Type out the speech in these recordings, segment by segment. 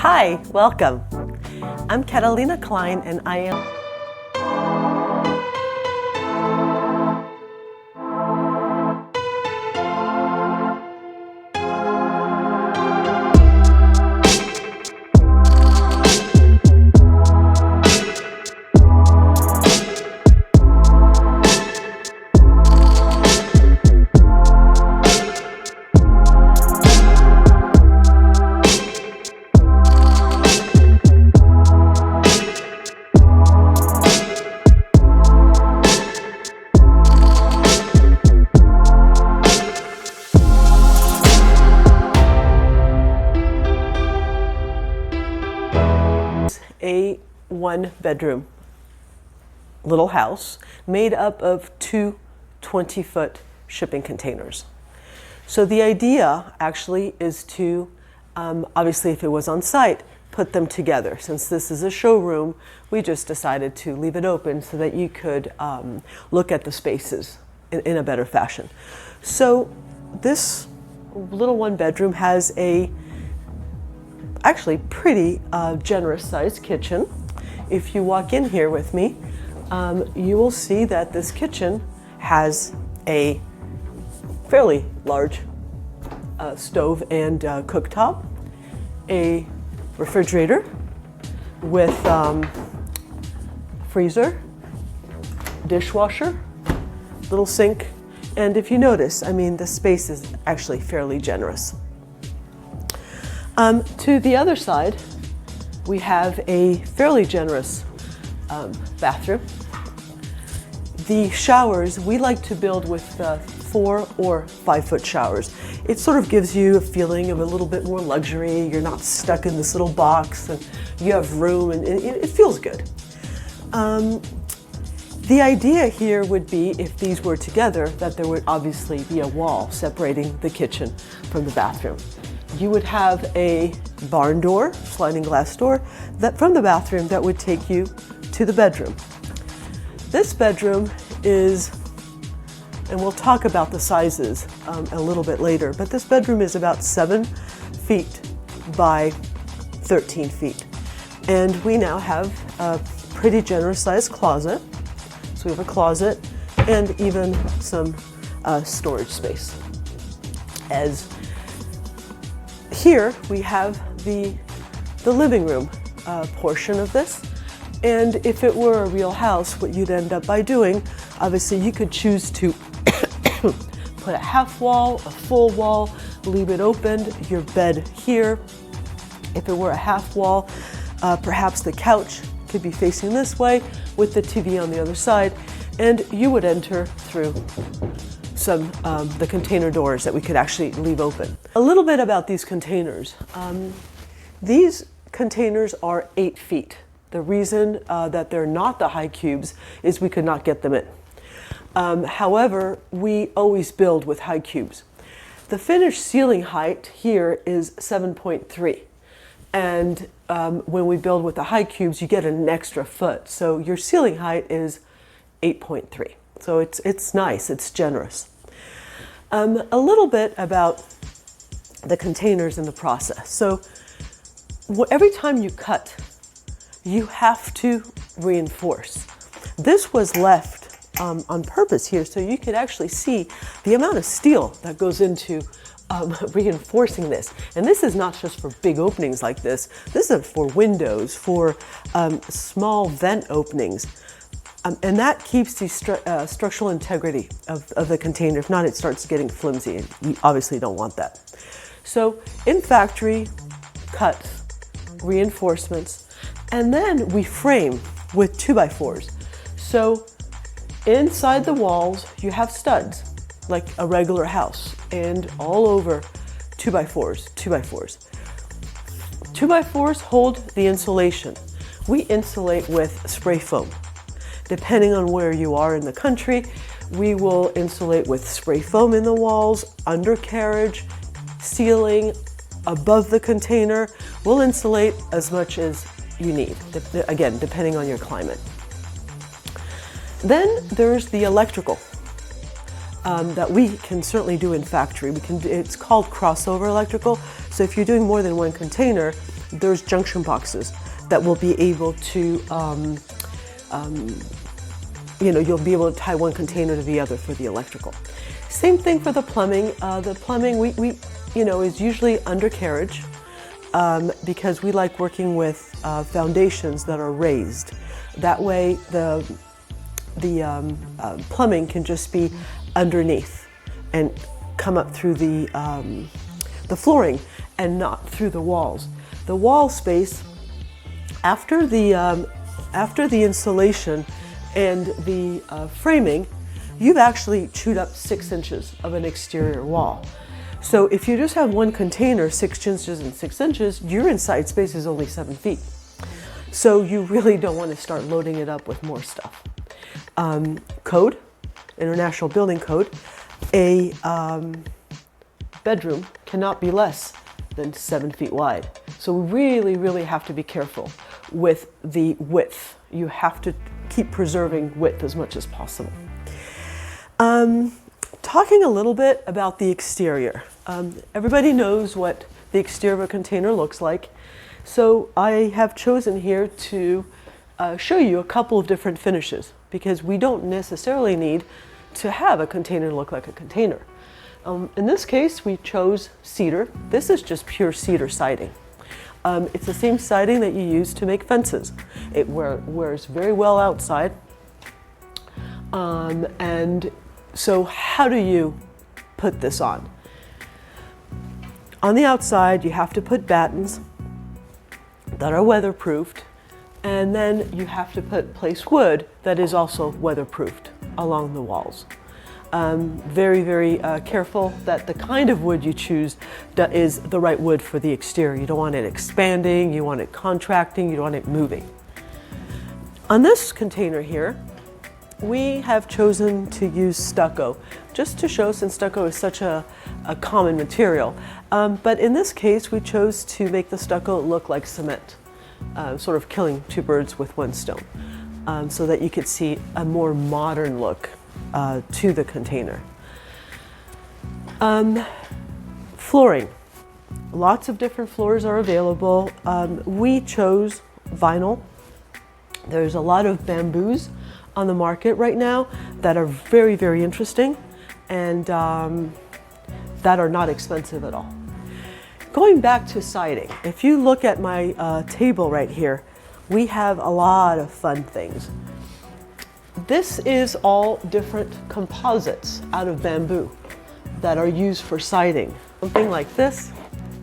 Hi, welcome. I'm Katalina Klein and I am a one-bedroom little house made up of two 20-foot shipping containers. So the idea actually is to, obviously if it was on site, put them together. Since this is a showroom, we just decided to leave it open so that you could look at the spaces in a better fashion. So this little one-bedroom has a actually pretty generous sized kitchen. If you walk in here with me, you will see that this kitchen has a fairly large stove and cooktop, a refrigerator with freezer, dishwasher, little sink, and if you notice, I mean, the space is actually fairly generous. To the other side, we have a fairly generous bathroom. The showers, we like to build with 4 or 5 foot showers. It sort of gives you a feeling of a little bit more luxury. You're not stuck in this little box and you have room and it feels good. The idea here would be, if these were together, that there would obviously be a wall separating the kitchen from the bathroom. You would have a barn door, sliding glass door, that from the bathroom that would take you to the bedroom. This bedroom is, and we'll talk about the sizes a little bit later, but this bedroom is about 7 feet by 13 feet. And we now have a pretty generous sized closet. So we have a closet and even some storage space. As here we have the living room portion of this, and if it were a real house, what you'd end up by doing, obviously you could choose to put a half wall, a full wall, leave it open, your bed here. If it were a half wall, perhaps the couch could be facing this way with the TV on the other side, and you would enter through some the container doors that we could actually leave open. A little bit about these containers. These containers are 8 feet. The reason that they're not the high cubes is we could not get them in. However, we always build with high cubes. The finished ceiling height here is 7.3. And when we build with the high cubes, you get an extra foot. So your ceiling height is 8.3. So it's nice, it's generous. A little bit about the containers in the process. So every time you cut, you have to reinforce. This was left on purpose here so you could actually see the amount of steel that goes into reinforcing this. And this is not just for big openings like this. This is for windows, for small vent openings. And that keeps the structural integrity of the container. If not, it starts getting flimsy, and you obviously don't want that. So in factory, cuts, reinforcements, and then we frame with 2x4s. So inside the walls, you have studs, like a regular house, and all over 2x4s, 2x4s. 2x4s hold the insulation. We insulate with spray foam. Depending on where you are in the country, we will insulate with spray foam in the walls, undercarriage, ceiling, above the container. We'll insulate as much as you need, again, depending on your climate. Then there's the electrical. that we can certainly do in factory. It's called crossover electrical. So if you're doing more than one container, there's junction boxes that will be able to, you'll be able to tie one container to the other for the electrical. Same thing for the plumbing. The plumbing is usually undercarriage because we like working with foundations that are raised. That way the plumbing can just be underneath and come up through the flooring and not through the walls. The wall space after the insulation and the framing, you've actually chewed up 6 inches of an exterior wall. So if you just have one container, 6 inches and 6 inches, your inside space is only 7 feet. So you really don't want to start loading it up with more stuff. Code, International Building Code, a bedroom cannot be less than 7 feet wide. So we really, really have to be careful with the width. You have to keep preserving width as much as possible. Talking a little bit about the exterior. Everybody knows what the exterior of a container looks like. So I have chosen here to show you a couple of different finishes because we don't necessarily need to have a container look like a container. In this case, we chose cedar. This is just pure cedar siding. It's the same siding that you use to make fences. It wears very well outside. And so how do you put this on? On the outside, you have to put battens that are weatherproofed, and then you have to place wood that is also weatherproofed along the walls. Very, very careful that the kind of wood you choose is the right wood for the exterior. You don't want it expanding, you want it contracting, you don't want it moving. On this container here, we have chosen to use stucco, just to show, since stucco is such a common material. But in this case, we chose to make the stucco look like cement, sort of killing 2 birds with 1 stone, so that you could see a more modern look to the container. Flooring. Lots of different floors are available. We chose vinyl. There's a lot of bamboos on the market right now that are very, very interesting and that are not expensive at all. Going back to siding, if you look at my table right here, we have a lot of fun things. This is all different composites out of bamboo that are used for siding. Something like this,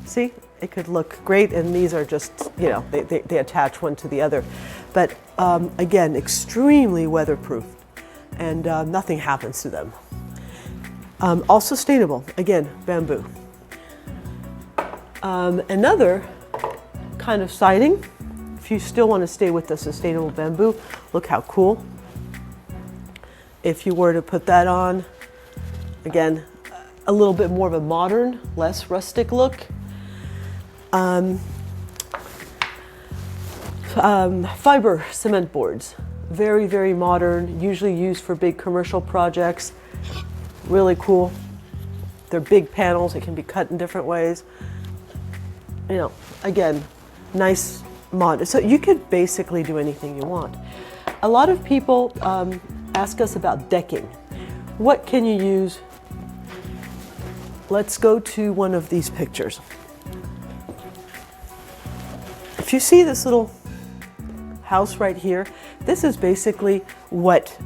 see, it could look great, and these are just, they attach one to the other. But again, extremely weatherproof, and nothing happens to them. All sustainable, again, bamboo. Another kind of siding, if you still want to stay with the sustainable bamboo, look how cool. If you were to put that on, again, a little bit more of a modern, less rustic look. Fiber cement boards, very, very modern, usually used for big commercial projects. Really cool. They're big panels, it can be cut in different ways. Again, nice mod. So you could basically do anything you want. A lot of people ask us about decking. What can you use? Let's go to one of these pictures. If you see this little house right here, this is basically what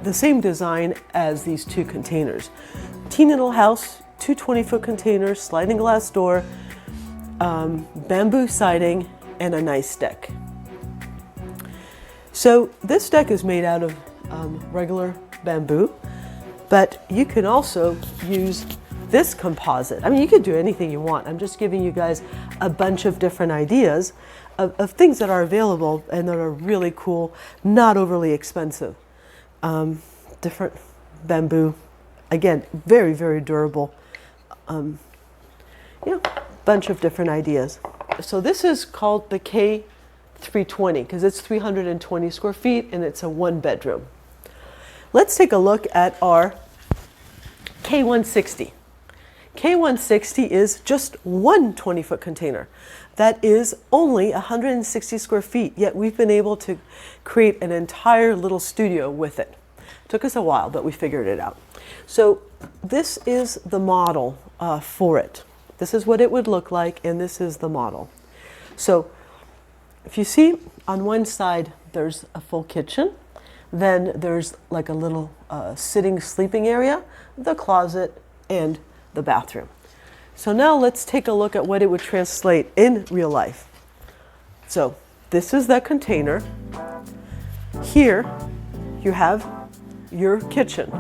the same design as these 2 containers. Teeny little house, 2 20-foot containers, sliding glass door, bamboo siding, and a nice deck. So this deck is made out of regular bamboo, but you can also use this composite. I mean, you could do anything you want. I'm just giving you guys a bunch of different ideas of things that are available and that are really cool, not overly expensive. Different bamboo, again, very, very durable. Bunch of different ideas. So this is called the K320 because it's 320 square feet and it's a 1 bedroom. Let's take a look at our K160. K160 is just one 20-foot container. That is only 160 square feet, yet we've been able to create an entire little studio with it. Took us a while, but we figured it out. So this is the model for it. This is what it would look like, and this is the model. So if you see on one side, there's a full kitchen. Then there's like a little sitting, sleeping area, the closet, and the bathroom. So now let's take a look at what it would translate in real life. So this is that container. Here you have your kitchen.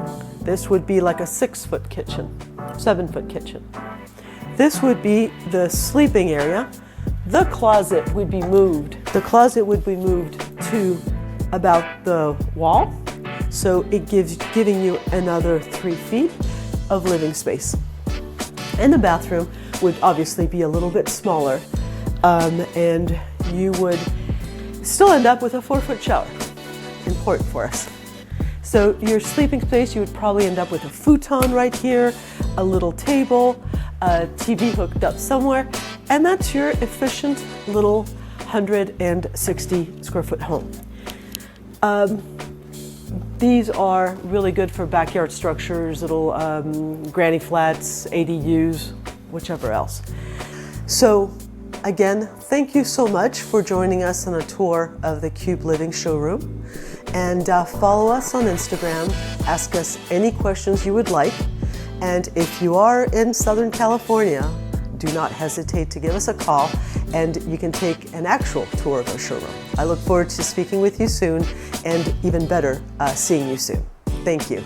This would be like a 6-foot kitchen, 7-foot kitchen. This would be the sleeping area. The closet would be moved. The closet would be moved to about the wall. So it giving you another 3 feet of living space. And the bathroom would obviously be a little bit smaller, and you would still end up with a 4-foot shower. Important for us. So your sleeping space, you would probably end up with a futon right here, a little table, a TV hooked up somewhere, and that's your efficient little 160 square foot home. These are really good for backyard structures, little granny flats, ADUs, whichever else. So again, thank you so much for joining us on a tour of the Kubed Living showroom. And follow us on Instagram, ask us any questions you would like. And if you are in Southern California, do not hesitate to give us a call, and you can take an actual tour of our showroom. I look forward to speaking with you soon, and even better, seeing you soon. Thank you.